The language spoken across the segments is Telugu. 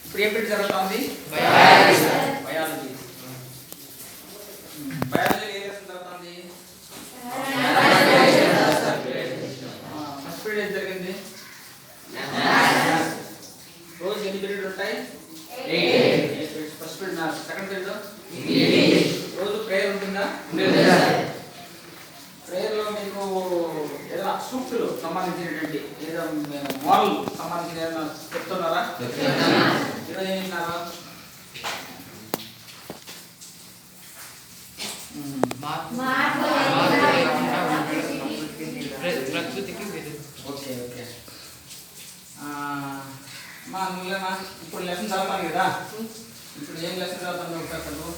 ఇప్పుడు ఏ పీరియడ్ జరుగుతుంది? బయాలజీ. బయాలజీ. బయాలజీ ఏ లెసన్ జరుగుతుంది? ఫస్ట్ పీరియడ్ ఏం జరిగింది? రోజు ఎన్ని పీరియడ్లు ఉంటాయి? 8. First period maths. Second period English. రోజు ప్రేయర్ ఉంటుందా? ప్రేయర్లో మీకు ఏదైనా సూక్తులు సంబంధించినటువంటి ఏదో మోరల్ సంబంధించిన ఏదైనా చెప్తున్నారా? ఈరోజు ఏం విన్నారు? Okay okay. మా నువ్వేనా ఇప్పుడు లెసన్ చదువుతాను కదా, ఇప్పుడు ఏం లెసన్ చదువుతాను ఒకసారి చదువు.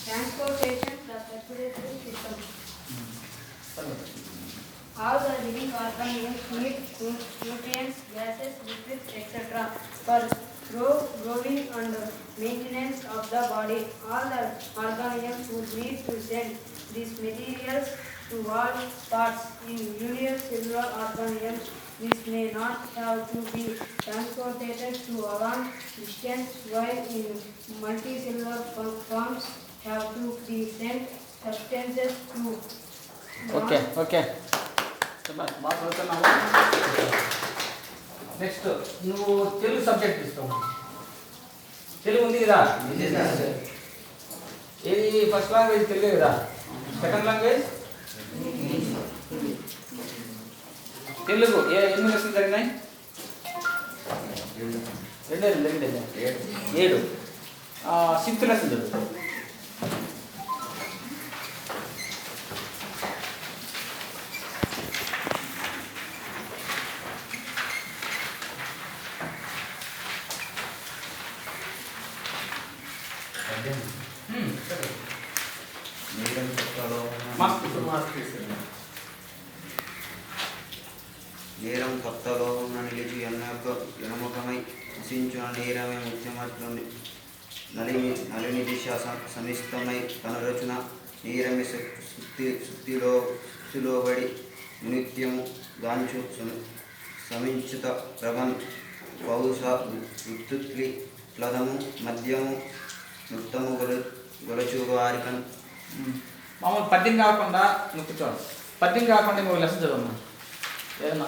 Transportation respiratory system. All the living organisms need nutrients, gases, liquids, etc. for growing and maintenance of the body. All the organisms would need to send these materials to all parts. In unicellular organisms, this may not have to be transported to a long distance, while in multicellular forms have to be sent substances to. Okay okay. బాగా చదువుతున్నావు. నెక్స్ట్ నువ్వు తెలుగు సబ్జెక్ట్ తీసుకో. తెలుగు ఉంది కదా? ఏది ఫస్ట్ లాంగ్వేజ్ తెలుగే కదా? Second language Telugu. ఎన్ని లెసన్లు జరిగినాయి? 7. 6th లెసన్ చదువు. నేరం కొత్తలో ఉన్న నిలిచి ఎనముఖమై నశించున నేరమే ముఖ్యమట్లుండి నలిని దిశ సమిస్తమై కనురచున నేరమే సుత్తిలోబడి నిత్యము గాంచు సమించుత ప్రభం పౌష విద్యుత్లి ప్లదము మద్యము నృత్తము గొలచు వారికన్. మామూలు పద్యం కాకుండా నువ్వు కూర్చోవాలి. పద్యం కాకుండా నువ్వు లెసన్ చదవమ్మా. ఏదన్నా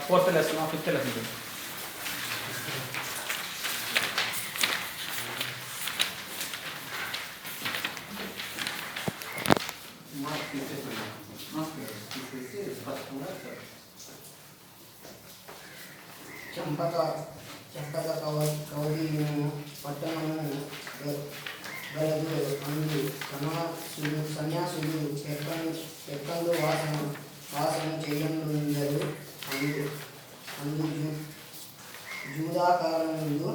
4th లెసన్ 5th లెసన్ చదువు. చంపక కౌదీయము పట్టణము గలదు. అందు సన్యాసులు ఎక్కందు వాసన చేయనుందరు. అందు జూదాకారముందు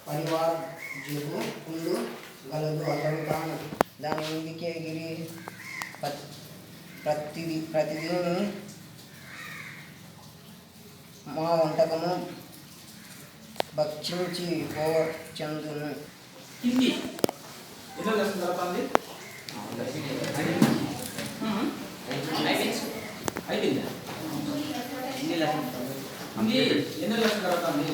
పరివార్జకు ఉండు గలదు. అతడు తాను దాని మీదికి ఎగిరి ప్రతిదీని మా వంటకము భక్షించి పోవచ్చును. హిందీ ఎన్నో లెసన్ జరుగుతుంది? అయిపోయిందా? హిందీ ఎన్నో లెసన్ జరుగుతుంది?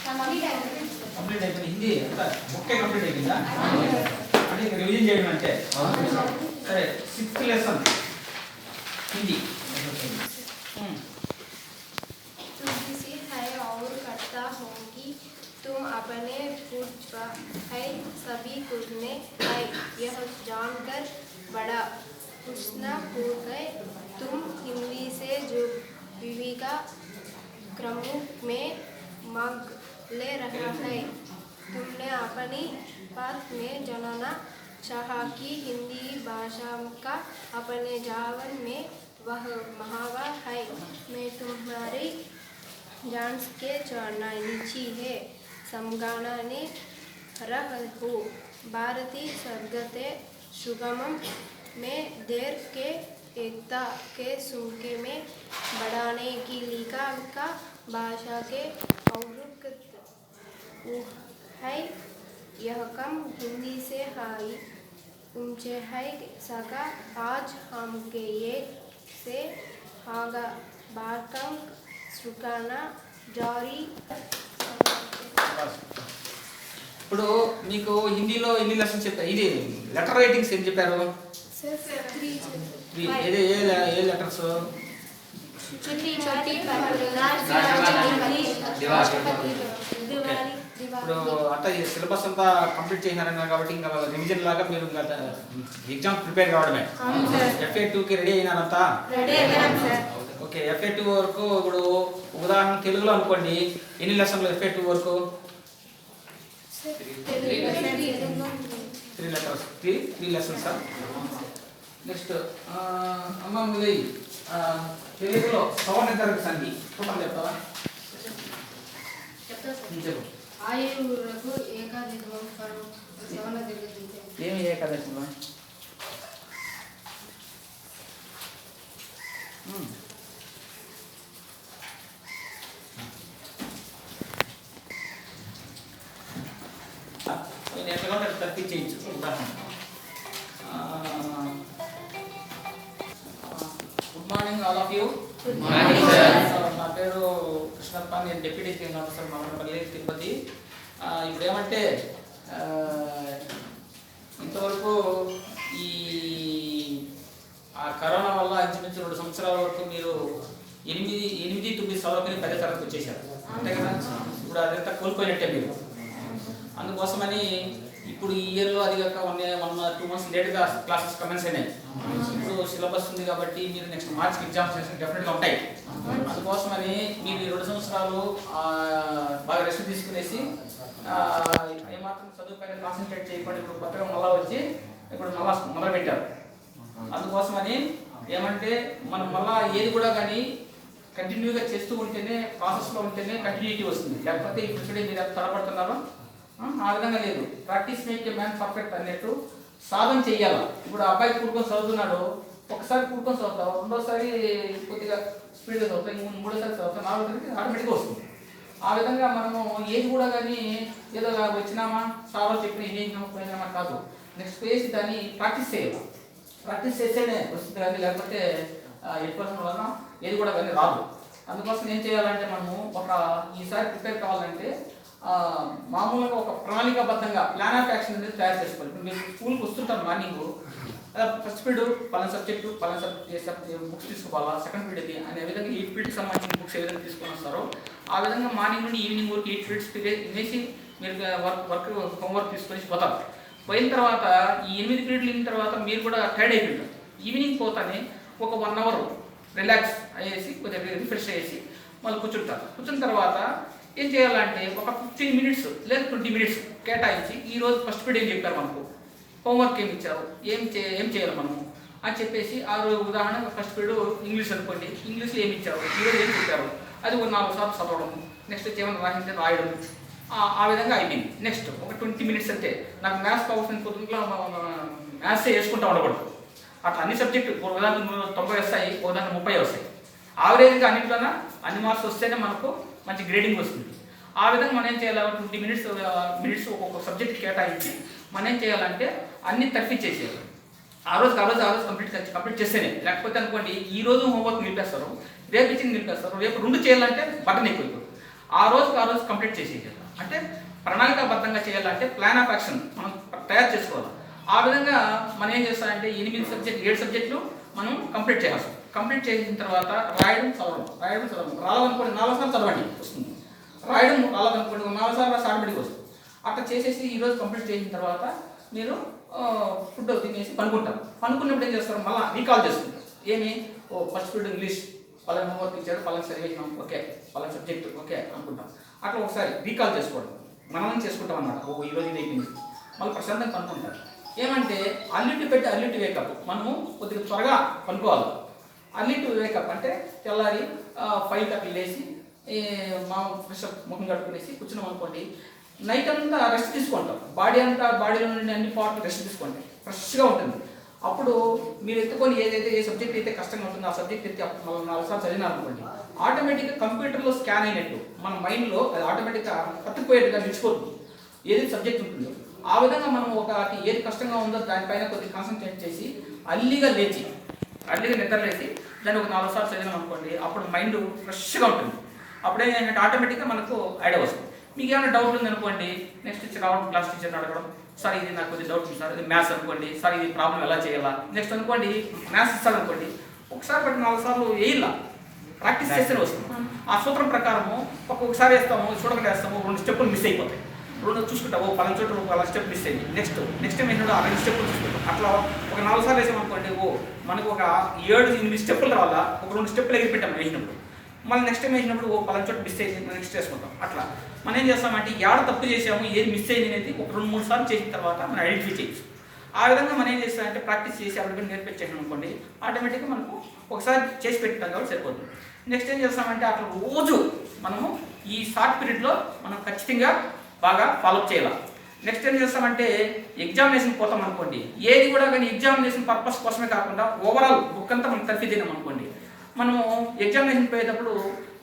కంప్లీట్ అయిపోయింది. హిందీ అంతా బుక్కే కంప్లీట్ అయిపోయిందా? అంటే ఇంకా రివిజన్ చేయడం అంటే సరే. 6th lesson Hindi. तुम अपने पूर्व है सभी कुछ में है यह जानकर बड़ा हुस्न हो गए तुम हिंदी से जो विविका क्रम में मग ले रहा है। तुमने अपनी बात में जानना चाहा कि हिंदी भाषा का अपने जीवन में वह महावा है। मैं तुम्हारी जान के चढ़ना नीची है समगाने रह हो भारतीय सर्गते सुगमम में देर के एकता के सूखे में बढ़ाने की लिखा का भाषा के औरुक है यह कम हिंदी से हाई ऊंचे है सका आज हम के ये से आगा बाकंग सुकाना जारी ఇప్పుడు మీకు హిందీలో ఎన్ని లెసన్స్ చెప్పారు? ఇది లెటర్ రైటింగ్స్ ఏం చెప్పారు? ఏ లెటర్స్? ఇప్పుడు అంతా ఈ సిలబస్ అంతా కంప్లీట్ చేసినారన్నారు కాబట్టి ఇంకా రివిజన్ లాగా మీరు ఇంకా ఎగ్జామ్ ప్రిపేర్ కావడమే. FA2కి రెడీ అయినారంతా? ఓకే, FA2 వరకు ఇప్పుడు ఉదాహరణ తెలుగులో అనుకోండి, ఎన్ని లెసన్లు FA2 వరకు? 3 లెసన్స్. నెక్స్ట్ అమ్మ ఉదయ్, తెలుగులో సవర్ణ తరగతి సంధి చూడండి, చెప్తావా? చెప్పు. ఆయువులకు ఏకాదిత్వం సవర్ణ తరగతి. ఏమి ఏకాదశిలో? నేను ఎట్లా తప్పించేయచ్చు. ఉదాహరణ, good morning all of you. నా పేరు కృష్ణప్ప, నేను డిప్యూటీ చీఫ్ ఆఫీసర్ మమనపల్లి, తిరుపతి. ఇప్పుడు ఏమంటే ఇంతవరకు ఈ కరోనా వల్ల ఇంచుమించు 2 సంవత్సరాల వరకు మీరు 8, 9 చదువుకుని 10వ తరగతి వచ్చేసారు, అంతే కదా? ఇప్పుడు అదంతా కోల్పోయినట్టే మీరు. అందుకోసమని ఇప్పుడు ఈ ఇయర్లో అది కాక 1 2 months లేట్గా క్లాసెస్ కమెన్స్ అయినాయి. ఇప్పుడు సిలబస్ ఉంది కాబట్టి మీరు నెక్స్ట్ మార్చ్కి ఎగ్జామ్స్ డెఫినెట్గా ఉంటాయి. అందుకోసమని మీరు ఈ 2 సంవత్సరాలు బాగా రెస్ట్ తీసుకునేసి ఏమాత్రం చదువు పైన కాన్సన్ట్రేట్ చేయకుండా ఇప్పుడు కొత్తగా మళ్ళా వచ్చి ఇప్పుడు మళ్ళా మొదలుపెట్టారు. అందుకోసమని ఏమంటే మనం మళ్ళా ఏది కూడా కానీ కంటిన్యూగా చేస్తూ ఉంటేనే, ప్రాసెస్లో ఉంటేనే కంటిన్యూటీ వస్తుంది. లేకపోతే ఇప్పుడు చూడండి మీరు ఎంత తడబడుతున్నారో, ఆ విధంగా లేదు. Practice make a man perfect అన్నట్టు సాధన చెయ్యాలి. ఇప్పుడు అబ్బాయి కూడుకొని చదువుతున్నాడు, ఒకసారి కూడుకొని చదువుతావు, రెండోసారి కొద్దిగా స్పీడ్గా చదువుతావు, మూడోసారి చదువుతావు, 4వది ఆటోమేటిక్గా వస్తుంది. ఆ విధంగా మనము ఏది కూడా కానీ ఏదో వచ్చినామా సార్లు చెప్పిన ఏం పోయినామా కాదు, నెక్స్ట్ వేసి దాన్ని ప్రాక్టీస్ చేయాలి. ప్రాక్టీస్ చేస్తేనే వస్తుంది కానీ లేకపోతే 8% వలన ఏది కూడా కానీ రాదు. అందుకోసం ఏం చేయాలంటే మనము ఈసారి ప్రిపేర్ కావాలంటే మామూలుగా ఒక ప్రణాళికాబద్ధంగా ప్లాన్ ఆఫ్ యాక్షన్ అనేది తయారు చేసుకోవాలి. ఇప్పుడు మీరు స్కూల్కి వస్తుంటారు మార్నింగ్, ఫస్ట్ పీరియడ్ పలానా సబ్జెక్టు బుక్స్ తీసుకోవాలా, సెకండ్ పీరియడ్ ఇది అనే విధంగా 8 పీరియడ్కి సంబంధించిన బుక్స్ ఏ విధంగా తీసుకొని వస్తారో ఆ విధంగా మార్నింగ్ నుండి ఈవినింగ్ వరకు 8 పీరియడ్స్ వినేసి మీరు హోంవర్క్ తీసుకొని పోతారు. పోయిన తర్వాత ఈ 8 పీరియడ్లు అయిన తర్వాత మీరు కూడా టైర్డ్ అయిపోయింటారు. ఈవినింగ్ పోతానే ఒక 1 hour రిలాక్స్ అయ్యేసి కొద్దిగా రిఫ్రెష్ అయ్యేసి మళ్ళీ కూర్చుంటారు. కూర్చున్న తర్వాత ఏం చేయాలంటే ఒక 15 minutes లేదా 20 minutes కేటాయించి ఈరోజు ఫస్ట్ పీరియడ్ ఏం చెప్పారు, మనకు హోంవర్క్ ఏమి ఇచ్చారు, ఏం చేయాలి మనము అని చెప్పేసి ఆ రోజు ఉదాహరణ ఫస్ట్ పీరియడ్ ఇంగ్లీష్ అనుకోండి, ఇంగ్లీష్లో ఏమి ఇచ్చారు, ఈరోజు ఏం చెప్పారు, అది ఒక 4 సార్లు చదవడం, నెక్స్ట్ ఏమైనా రాసింటే రాయడం, ఆ విధంగా అయిపోయింది. నెక్స్ట్ ఒక 20 minutes అంటే నాకు మ్యాథ్స్ కావాల్సిన పొద్దుట్లో మ్యాథ్సే వేసుకుంటూ ఉండకూడదు. అట్లా అన్ని సబ్జెక్టు ఉదాహరణ 90 వస్తాయి, ఉదాహరణ 30 వస్తాయి. యావరేజ్గా అన్నింటిలోన అన్ని మార్క్స్ వస్తేనే మనకు మంచి గ్రేడింగ్ వస్తుంది. ఆ విధంగా మనం ఏం చేయాలి, 20 minutes ఒక్కొక్క సబ్జెక్ట్ కేటాయించి మనం ఏం చేయాలంటే అన్ని తప్పించేసేయాలి. ఆ రోజు కంప్లీట్ చేస్తేనే, లేకపోతే అనుకోండి ఈ రోజు హోంవర్క్ నిలిపేస్తారు, రేపు ఇచ్చింది నిలిపేస్తారు, రేపు 2 చేయాలంటే బటన్ ఎక్కువ. ఆ రోజు కంప్లీట్ చేసేయాలి. అంటే ప్రణాళికాబద్ధంగా చేయాలంటే ప్లాన్ ఆఫ్ యాక్షన్ మనం తయారు చేసుకోవాలి. ఆ విధంగా మనం ఏం చేస్తామంటే 7 సబ్జెక్టులు మనం కంప్లీట్ చేయాల్సి. కంప్లీట్ చేసిన తర్వాత రాయడం చదవడం రావాలనుకోండి 4 సార్లు చదవండి వస్తుంది, రాయడం రావాలనుకోండి 4 సార్లు రాసి ఆటోమేటిక్గా వస్తుంది. అట్లా చేసేసి ఈరోజు కంప్లీట్ చేసిన తర్వాత మీరు ఫుడ్ తినేసి పనుకుంటారు. పనుకున్నప్పుడు ఏం చేస్తారు, మళ్ళీ రీకాల్ చేసుకుంటారు. ఏమి ఫస్ట్ పీరియడ్ ఇంగ్లీష్ పలానా హోంవర్క్ ఇచ్చారు, పలానా చదివేసినాం, ఓకే పలానా సబ్జెక్ట్ ఓకే అనుకుంటాం. అట్లా ఒకసారి రీకాల్ చేసుకోవడం, మనం చేసుకుంటాం అన్నమాట. ఈరోజు ఇది అయిపోయింది, మళ్ళీ ప్రశాంతంగా పనుకుంటారు. ఏమంటే అర్లీ టు వేకప్, మనము కొద్దిగా త్వరగా పనుకోవాలి. అర్లీ టు వేకప్ అంటే తెల్లారి 5 గంటలకు లేచి మా ఫ్రెష్ ముఖం కట్టుకునేసి కూర్చున్నాం అనుకోండి, నైట్ అంతా రెస్ట్ తీసుకుంటాం. బాడీలో నుండి అన్ని పార్ట్లు రెస్ట్ తీసుకోండి, ఫ్రెష్గా ఉంటుంది. అప్పుడు మీరు ఎత్తుకొని ఏ సబ్జెక్ట్ అయితే కష్టంగా ఉంటుందో ఆ సబ్జెక్ట్ ఎత్తి మళ్ళీ 4 సార్లు చదివినారనుకోండి, ఆటోమేటిక్గా కంప్యూటర్లో స్కాన్ అయినట్టు మన మైండ్లో అది ఆటోమేటిక్గా కత్తిపోయేట్టుగా నిలిచిపోతుంది ఏది సబ్జెక్ట్ ఉంటుందో. ఆ విధంగా మనం ఒకటి ఏది కష్టంగా ఉందో దానిపైన కొద్దిగా కాన్సన్ట్రేట్ చేసి అర్లీగా నిద్రలేసి దాన్ని ఒక 4 సార్లు చదివినాం అనుకోండి, అప్పుడు మైండ్ ఫ్రెష్గా ఉంటుంది. అప్పుడే ఆటోమేటిక్గా మనకు ఐడియా వస్తుంది. మీకు ఏమైనా డౌట్ ఉంది అనుకోండి, నెక్స్ట్ వచ్చి రావడం క్లాస్ టీచర్ని అడగడం, సార్ ఇది నాకు కొద్దిగా డౌట్ ఉంది సార్, ఇది మ్యాథ్స్ అనుకోండి, సార్ ఇది ప్రాబ్లం ఎలా చేయాలా, నెక్స్ట్ అనుకోండి మ్యాథ్స్ ఇస్తాడు అనుకోండి, ఒకసారి బట్టి 4 సార్లు వేయాల, ప్రాక్టీస్ చేస్తేనే వస్తుంది. ఆ సూత్రం ప్రకారము ఒక్కొక్కసారి వేస్తాము, చూడకుండా వేస్తాము, 2 స్టెప్పులు మిస్ అయిపోతాయి. 2 చూసుకుంటావు, పలానా చోట 1 స్టెప్ మిస్ అయింది, నెక్స్ట్ టైం ఏంటంటే ఆ 2 స్టెప్పులు చూసుకుంటాం. అట్లా ఒక 4 సార్లు వేసామనుకోండి, మనకు ఒక 7-8 స్టెప్పుల రావాలా, ఒక 2 స్టెప్పులు ఎగిరిపెట్టాము వేసినప్పుడు, మళ్ళీ నెక్స్ట్ టైం వేసినప్పుడు పలానా చోట మిస్ అయింది, నెక్స్ట్ వేసుకుంటాం. అట్లా మనం ఏం చేస్తామంటే ఏడ తప్పు చేసాము, ఏది మిస్ అయింది అనేది ఒక 2-3 సార్లు చేసిన తర్వాత మనం ఐడెంటిఫై చేయొచ్చు. ఆ విధంగా మనం ఏం చేస్తామంటే ప్రాక్టీస్ చేసి అప్పుడు నేర్పించేసాం అనుకోండి, ఆటోమేటిక్గా మనకు ఒకసారి చేసి పెట్టాం కాబట్టి సరిపోతుంది. నెక్స్ట్ ఏం చేస్తామంటే అట్లా రోజు మనము ఈ షార్ట్ పీరియడ్లో మనం ఖచ్చితంగా బాగా ఫాలోఅప్ చేయాలి. నెక్స్ట్ ఏం చేస్తామంటే ఎగ్జామినేషన్ పోతాం అనుకోండి, ఏది కూడా కానీ ఎగ్జామినేషన్ పర్పస్ కోసమే కాకుండా ఓవరాల్ బుక్ అంతా మనం తర్ఫీ తినాం అనుకోండి, మనము ఎగ్జామినేషన్ పోయేటప్పుడు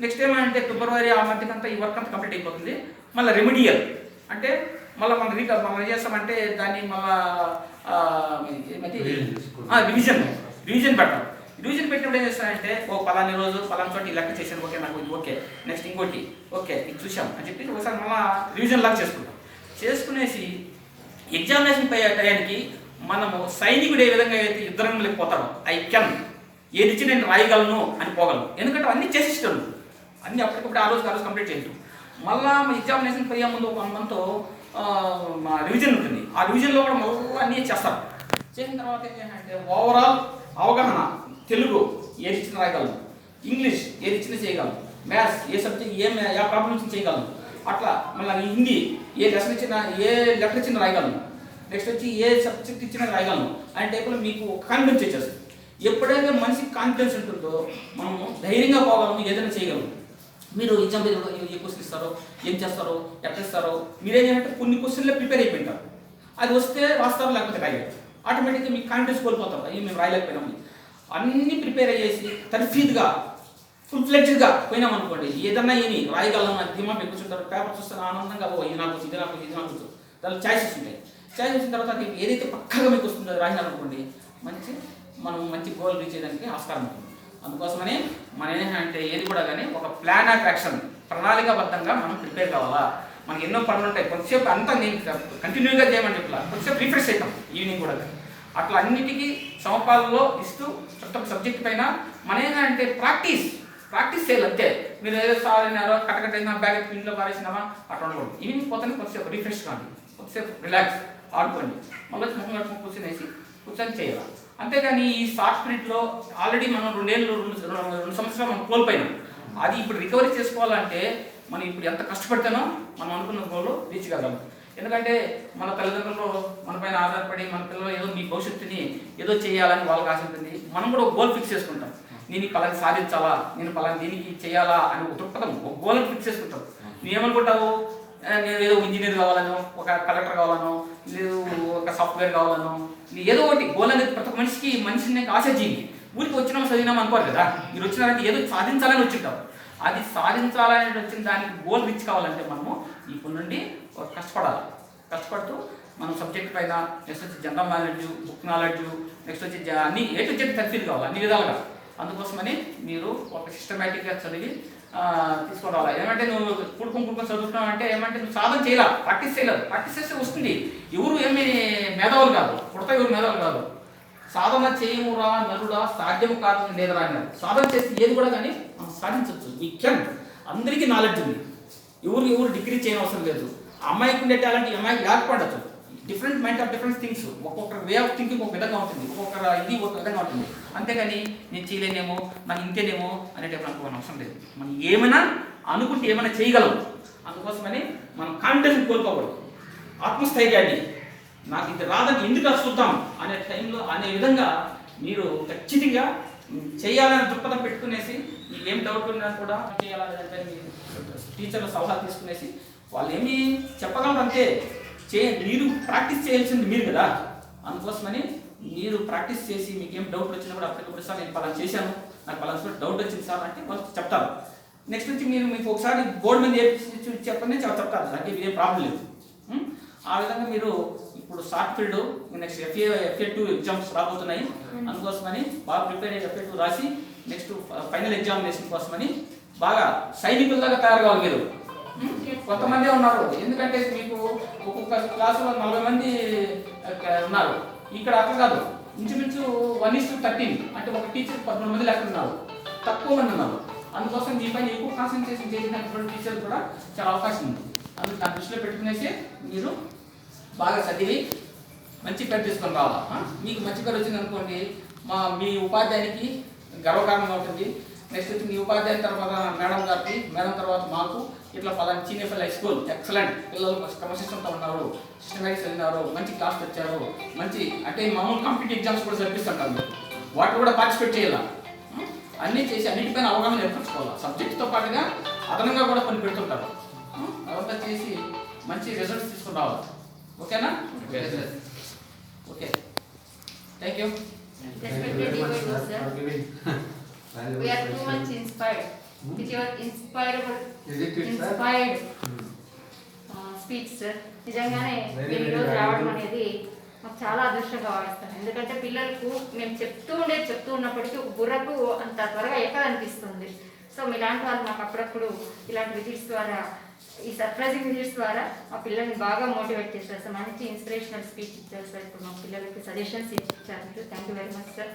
నెక్స్ట్ ఏమంటే ఫిబ్రవరి ఆ మధ్యకంతా ఈ వర్క్ అంతా కంప్లీట్ అయిపోతుంది. మళ్ళీ రెమిడియల్ అంటే మళ్ళీ మనం మనం ఏం చేస్తామంటే దాన్ని మళ్ళీ రివిజన్ పెడతాం. రివిజన్ పెట్టినప్పుడు ఏం చేస్తానంటే పలాని రోజు పలానా చోట ఈ లెక్క చేశాను, ఓకే నాకు ఇది ఓకే, నెక్స్ట్ ఇంకోటి ఓకే ఇది చూసాం అని చెప్పి ఒకసారి మళ్ళీ రివిజన్ లాగా చేసుకుంటాం. చేసుకునేసి ఎగ్జామినేషన్ పోయే టయానికి మనము సైనికుడు ఏ విధంగా అయితే యుద్ధరంలోకి పోతాడో ఐ కెన్ ఏది ఇచ్చి నేను రాయగలను అని పోగలను, ఎందుకంటే అన్నీ చేసిస్తాను, అన్నీ అప్పటికప్పుడు ఆ రోజు కంప్లీట్ చేయటం. మళ్ళీ ఎగ్జామినేషన్ పోయే ముందు 1 మంత్ రివిజన్ ఉంటుంది, ఆ రివిజన్లో కూడా మళ్ళీ అన్నీ చేస్తారు. చేసిన తర్వాత ఏం చేయాలంటే ఓవరాల్ అవగాహన, తెలుగు ఏది ఇచ్చిన రాయగలను, ఇంగ్లీష్ ఏది ఇచ్చినా చేయగలను, మ్యాథ్స్ ఏ సబ్జెక్ట్ ఏ ప్రాబ్లమ్స్ చేయగలను, అట్లా మళ్ళీ హిందీ ఏ లెసన్ ఇచ్చినా ఏ లెటర్ ఇచ్చినా రాయగలను, నెక్స్ట్ వచ్చి ఏ సబ్జెక్ట్ ఇచ్చినా రాయగలను అనే టైపులో మీకు కాన్ఫిడెన్స్ వచ్చేస్తుంది. ఎప్పుడైతే మనిషికి కాన్ఫిడెన్స్ ఉంటుందో మనము ధైర్యంగా పోగలము, ఏదైనా చేయగలము. మీరు ఎగ్జామ్ ఏ క్వశ్చన్ ఇస్తారో, ఏం చేస్తారో, ఎట్లా ఇస్తారో మీరేం చేయాలంటే కొన్ని క్వశ్చన్లే ప్రిపేర్ అయిపోయింటారు, అది వస్తే రాస్తారు లేకపోతే రాయలేదు, ఆటోమేటిక్గా మీకు కాన్ఫిడెన్స్ కోల్పోతారు, అయ్యి మేము రాయలేకపోయినాము. అన్నీ ప్రిపేర్ అయ్యేసి తర్ఫీద్గా ఫుల్ ఫ్లెడ్జ్డ్గా పోయినాం అనుకోండి, ఏదన్నా ఏమి రాయగలం అని ధీమా కూర్చుంటారు, పేపర్ చూస్తారు ఆనందంగా, ఇది నాకు ఇది నాకు ఇది నాకు దానిలో ఛాయిసెస్ ఉంటాయి. ఛాయిస్ వచ్చిన తర్వాత ఏదైతే పక్కగా మీకు వస్తుందో రాసినారనుకోండి, మనం మంచి గోల్ రీచ్ చేయడానికి ఆస్కారం ఉంటుంది. అందుకోసమని మనం ఏంటంటే ఏది కూడా కానీ ఒక ప్లాన్ ఆఫ్ యాక్షన్, ప్రణాళికాబద్ధంగా మనం ప్రిపేర్ కావాలా. మనకి ఎన్నో పనులు ఉంటాయి, కొంతసేపు అంతా నేను కంటిన్యూగా చేయమని చెప్పాల, కొంతసేపు రిఫ్రెష్ అవుతాం ఈవినింగ్ కూడా. అట్లా అన్నిటికీ సమపాలలో ఇస్తూ ప్రతి ఒక్క సబ్జెక్ట్ పైన మన ఏంటంటే ప్రాక్టీస్ చేయాలి అంతే. మీరు ఏదో సాధినారో కట్టకట్టైనా బ్యాగ్ పిన్లో పారేసినామా అట్లా ఉండకూడదు. ఈవినింగ్ పోతానే కొంతసేపు రిఫ్రెష్ కాదు, కొంతసేపు రిలాక్స్ ఆడుకోండి, మళ్ళీ ముఖం కట్టుకుని కూర్చొని చేయాలి. అంతేగాని ఈ షార్ట్ పీరియడ్లో ఆల్రెడీ మనం 2 సంవత్సరాలు మనం కోల్పోయినాం, అది ఇప్పుడు రికవరీ చేసుకోవాలంటే మనం ఇప్పుడు ఎంత కష్టపడితేనో మనం అనుకున్న గోల్ రీచ్ కాగలం. ఎందుకంటే మన తల్లిదండ్రులు మన పైన ఆధారపడి మన పిల్లలు ఏదో మీ భవిష్యత్తుని ఏదో చేయాలని వాళ్ళకి ఆశ ఉంటుంది. మనం కూడా ఒక గోల్ ఫిక్స్ చేసుకుంటాం, నేను పలాని సాధించాలా, నేను పలాని దీనికి చేయాలా అని ఒక దృక్పథం, ఒక గోల్ ఫిక్స్ చేసుకుంటాం. నువ్వేమనుకుంటావు, నేను ఏదో ఇంజనీర్ కావాలను, ఒక కలెక్టర్ కావాలను, లేదు ఒక సాఫ్ట్వేర్ కావాలను, ఏదో ఒకటి గోల్ అనేది ప్రతి ఒక్క మనిషిని ఆశజీవి. ఊరికి వచ్చినాము చదివినాము అనుకోరు కదా, మీరు వచ్చినారంటే ఏదో సాధించాలని వచ్చింటాం. అది సాధించాలని వచ్చిన దానికి గోల్ రీచ్ కావాలంటే మనము ఇప్పుడు నుండి కష్టపడుతూ మనం సబ్జెక్ట్ పైన నెక్స్ట్ వచ్చి general knowledge, book knowledge, next వచ్చి అన్ని ఏ టు జెడ్ తర్ఫీదు కావాలి అన్ని విధాలుగా. అందుకోసమని మీరు ఒక సిస్టమేటిక్గా చదివి తీసుకొని రావాలి. ఏమంటే నువ్వు కూడుకొని చదువుతున్నావు అంటే ఏమంటే నువ్వు సాధన చేయాలి, ప్రాక్టీస్ చేయలేదు. ప్రాక్టీస్ చేస్తే వస్తుంది. ఎవరు ఏమీ మేధావులు కాదు, పుడతా ఎవరు మేధావులు కాదు. సాధన చేయమురా నరుడా సాధ్యం కాదు లేదరా అన్నారు. సాధన చేస్తే ఏది కూడా కానీ మనం సాధించవచ్చు. We can. అందరికీ నాలెడ్జ్ ఉంది, ఎవరు డిగ్రీ చేయని అవసరం లేదు. అమ్మాయికి ఉండే టాలెంట్ అమ్మాయికి లేకపోవచ్చు. Different mind of different things, ఒక్కొక్కరు వే ఆఫ్ థింకింగ్ ఒక విధంగా ఉంటుంది, ఒక్కొక్కరు ఇది ఒక విధంగా ఉంటుంది. అంతేగాని నేను చేయలేనేమో, నాకు ఇంతేనేమో అనేటప్పుడు అనుకోని అవసరం లేదు. మనం ఏమైనా అనుకుంటే ఏమైనా చేయగలం. అందుకోసమని మనం కాన్ఫిడెన్స్ కోల్పోకూడదు. ఆత్మస్థైర్యాన్ని, నాకు ఇది రాదని ఎందుకు చూద్దాం అనే టైంలో అనే విధంగా మీరు ఖచ్చితంగా చేయాలని దృక్పథం పెట్టుకునేసి మీకు ఏం డౌట్ ఉన్నా కూడా చేయాలని టీచర్ల సలహాలు తీసుకునేసి వాళ్ళు ఏమి చెప్పగలరు అంతే. మీరు ప్రాక్టీస్ చేయాల్సింది మీరు కదా. అందుకోసమని మీరు ప్రాక్టీస్ చేసి మీకు ఏం డౌట్ వచ్చినా కూడా అప్పటికప్పుడు సార్ నేను పలానా చేశాను, నాకు పలానా డౌట్ వచ్చింది సార్ అంటే వాళ్ళు చెప్తారు. నెక్స్ట్ వచ్చి మీకు ఒకసారి బోర్డు మీద చెప్పండి చెప్తారు, నాకు ఏం ప్రాబ్లం లేదు. ఆ విధంగా మీరు ఇప్పుడు short field next FA2 exams రాబోతున్నాయి. అందుకోసమని బాగా ప్రిపేర్ అయ్యి FA2 రాసి నెక్స్ట్ ఫైనల్ ఎగ్జామినేషన్ కోసమని బాగా సైనికుల్లాగా తయారు కావాలి మీరు. కొంతమంది ఉన్నారు, ఎందుకంటే మీకు ఒక్కొక్క క్లాసులో 40 మంది ఉన్నారు. ఇక్కడ అట్లా కాదు, ఇంచుమించు 1:13, అంటే ఒక టీచర్ 13 మంది లెక్క ఉన్నారు, తక్కువ మంది ఉన్నారు. అందుకోసం మీ పైన ఎక్కువ కాన్సన్ట్రేషన్ చేసినటువంటి టీచర్ కూడా చాలా అవకాశం ఉంది. అందుకు దాన్ని దృష్టిలో పెట్టుకునేసి మీరు బాగా చదివి మంచి పేరు తీసుకొని రావాలా. మీకు మంచి పేరు వచ్చింది అనుకోండి, మీ ఉపాధ్యాయునికి గర్వకారణంగా ఉంటుంది. నెక్స్ట్ వచ్చి మీ ఉపాధ్యాయుని తర్వాత మేడం గారికి, మేడం తర్వాత మాకు, ఇట్లా పలానా సీనియర్ హై స్కూల్ ఎక్సలెంట్, పిల్లలు క్రమశిక్షణతో ఉన్నారు, సిస్టమేటిక్స్ వెళ్ళినారు, మంచి క్లాస్ వచ్చారు, మంచి అంటే మామూలు కాంపిటేటివ్ ఎగ్జామ్స్ కూడా జరిపిస్తుంటారు మీరు, వాటి కూడా పార్టిసిపేట్ చేయాలా. అన్నీ చేసి అన్నిటిపైన అవగాహన ఏర్పరచుకోవాలి. సబ్జెక్ట్తో పాటుగా అదనంగా కూడా కొన్ని పెడుతుంటారు. అదంతా చేసి మంచి రిజల్ట్స్ తీసుకుని రావాలి. ఓకేనా? Okay, thank you. Respected devotees, sir, we are too much inspired with your inspired speech, sir. నిజంగానే మీరు ఈరోజు రావడం అనేది మాకు చాలా అదృష్టంగా భావిస్తాను. ఎందుకంటే పిల్లలకు మేము చెప్తూ ఉన్నప్పటికీ ఒక బుర్రకు అంత త్వరగా ఎక్కదనిపిస్తుంది. సో మీలాంటి వాళ్ళు మాకు అప్పుడప్పుడు ఇలాంటి విజిట్స్ ద్వారా, ఈ సర్ప్రైజింగ్ విజిట్స్ ద్వారా మా పిల్లల్ని బాగా మోటివేట్ చేస్తారు సార్. మంచి ఇన్స్పిరేషనల్ స్పీచ్ ఇచ్చారు సార్. ఇప్పుడు మా పిల్లలకి సజెషన్స్ ఇచ్చారు. Thank you very much sir.